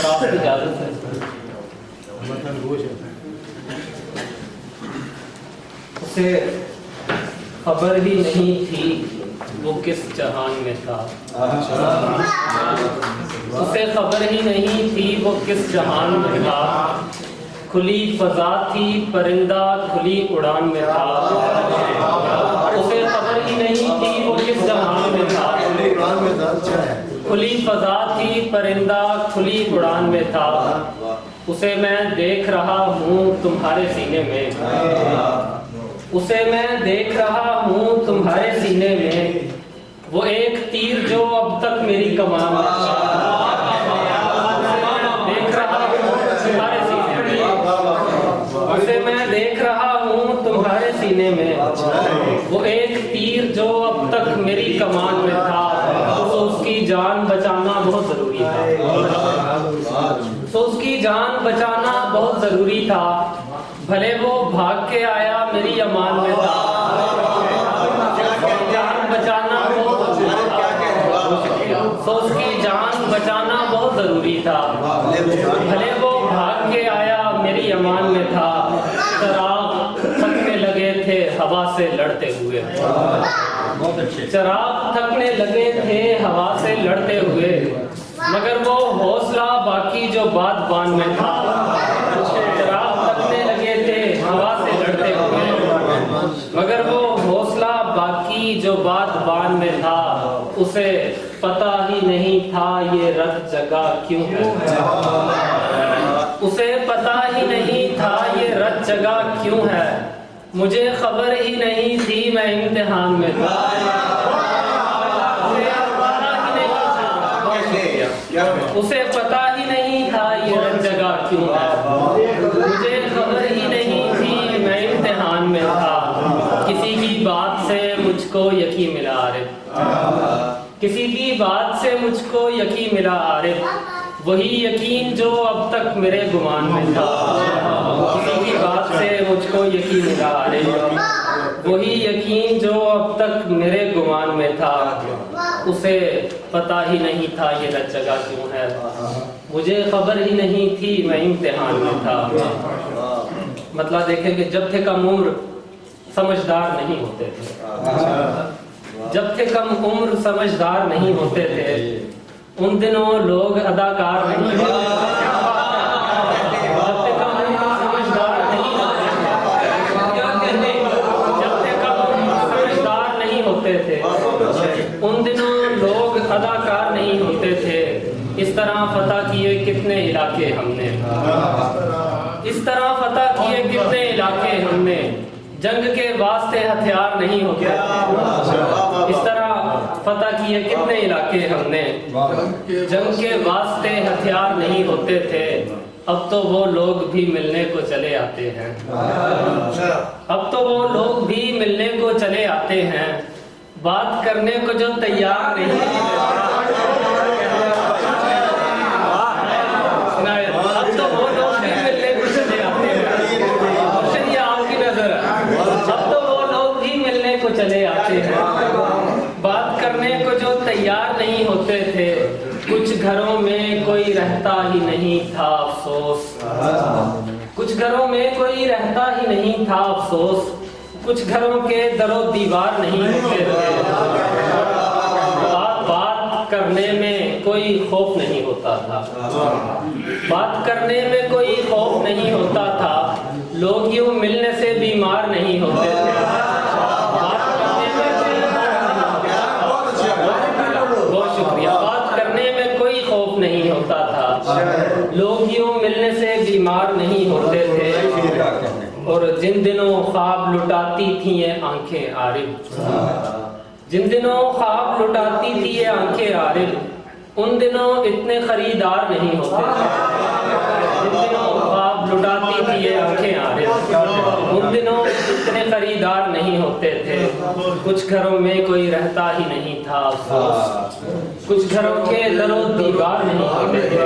آپ کی اجازت ہے اسے خبر ہی نہیں تھی وہ کس جہان میں تھا، اسے خبر ہی نہیں تھی وہ کس جہان میں تھا، کھلی فضا تھی پرندہ کھلی اڑان میں تھا، اسے خبر ہی نہیں تھی وہ کس جہان میں تھا، کھلی فضا تھی پرندہ کھلی اڑان میں تھا، اسے میں دیکھ رہا ہوں تمہارے سینے میں، اسے میں دیکھ رہا ہوں تمہارے سینے میں، وہ ایک تیر جو اب تک میری کمان میں دیکھ رہا ہوں تمہارے سینے میں، اسے میں دیکھ رہا ہوں تمہارے سینے میں، وہ ایک تیر جو اب تک میری کمان میں تھا، تو اس کی جان بچانا بہت ضروری تھا، تو اس کی جان بچانا بہت ضروری تھا، بھلے وہ بھاگ کے آیا میری امان میں تھا، جان بچانا بہت ضروری تھا، تو اس کی جان بچانا بہت ضروری تھا، بھلے وہ بھاگ کے آیا میری امان میں تھا، چراغ تھکنے لگے تھے ہوا سے لڑتے ہوئے، چراغ تھکنے لگے تھے ہوا سے لڑتے ہوئے، مگر وہ حوصلہ باقی جو بات بان میں تھا، چراغ تھکنے لگے تھے ہوا سے لڑتے ہوئے، مگر وہ حوصلہ باقی جو بات بان میں تھا، اسے پتہ ہی نہیں تھا یہ رت جگہ کیوں ہے، اسے پتہ ہی نہیں تھا یہ رت جگہ کیوں ہے، مجھے خبر ہی نہیں تھی میں امتحان میں تھا، اسے پتہ ہی نہیں تھا یہ رت جگہ کیوں ہے، مجھے خبر ہی نہیں تھی میں امتحان میں تھا، کسی کی بات سے مجھ کو یقین ملا عارف، کسی کی بات سے مجھ کو یقین ملا عارف، وہی یقین جو اب تک میرے گمان میں تھا، کسی کی بات سے مجھ کو یقین ملا عارف، وہی یقین جو اب تک میرے گمان میں تھا، اسے پتہ ہی نہیں تھا یہ رت جگہ کیوں ہے، مجھے خبر ہی نہیں تھی میں امتحان میں تھا۔ مطلب دیکھیں کہ جب تھے کم عمر سمجھدار نہیں ہوتے تھے، جب تھے کم عمر سمجھدار نہیں ہوتے تھے، ان دنوں لوگ اداکار نہیں ہوتے تھے، جب تھے کم عمر سمجھدار نہیں ہوتے تھے، جب تھے کم عمر سمجھدار نہیں ہوتے تھے، ان دنوں لوگ اداکار نہیں ہوتے تھے، اس طرح فتح کیے کتنے علاقے ہم نے، اس طرح فتح کیے کتنے علاقے ہم نے، جنگ کے واسطے ہتھیار نہیں ہوتے تھے، اس طرح فتح کیے کتنے علاقے ہم نے، جنگ کے واسطے ہتھیار نہیں ہوتے تھے، اب تو وہ لوگ بھی ملنے کو چلے آتے ہیں، اب تو وہ لوگ بھی ملنے کو چلے آتے ہیں، بات کرنے کو جو تیار نہیں اب تو وہ لوگ بھی ملنے کو چلے آتے ہیں، یہ آپ کی نظر ہے، اب تو وہ لوگ بھی ملنے کو چلے آتے ہیں، بات کرنے کو جو تیار نہیں ہوتے تھے، کچھ گھروں میں کوئی رہتا ہی نہیں تھا افسوس، کچھ گھروں میں کوئی رہتا ہی نہیں تھا افسوس، کچھ گھروں کے در و دیوار نہیں ہوتے تھے، بات کرنے میں کوئی خوف نہیں ہوتا تھا، بات کرنے میں کوئی خوف نہیں ہوتا تھا، لوگ یوں ملنے سے بیمار نہیں ہوتے تھے، بات کرنے میں بہت شکریہ، بات کرنے میں کوئی خوف نہیں ہوتا تھا، لوگ یوں ملنے سے بیمار نہیں ہوتے تھے، اور جن دنوں خواب لٹاتی تھیں یہ آنکھیں عارف، جن دنوں خواب لٹاتی تھی یہ آنکھیں عارف، ان دنوں اتنے خریدار نہیں ہوتے تھے، جن دنوں خواب لٹاتی تھی یہ آنکھیں عارف، ان دنوں اتنے خریدار نہیں ہوتے تھے، کچھ گھروں میں کوئی رہتا ہی نہیں تھا افسوس، کچھ گھروں کے در و دیوار نہیں ہوتے تھے۔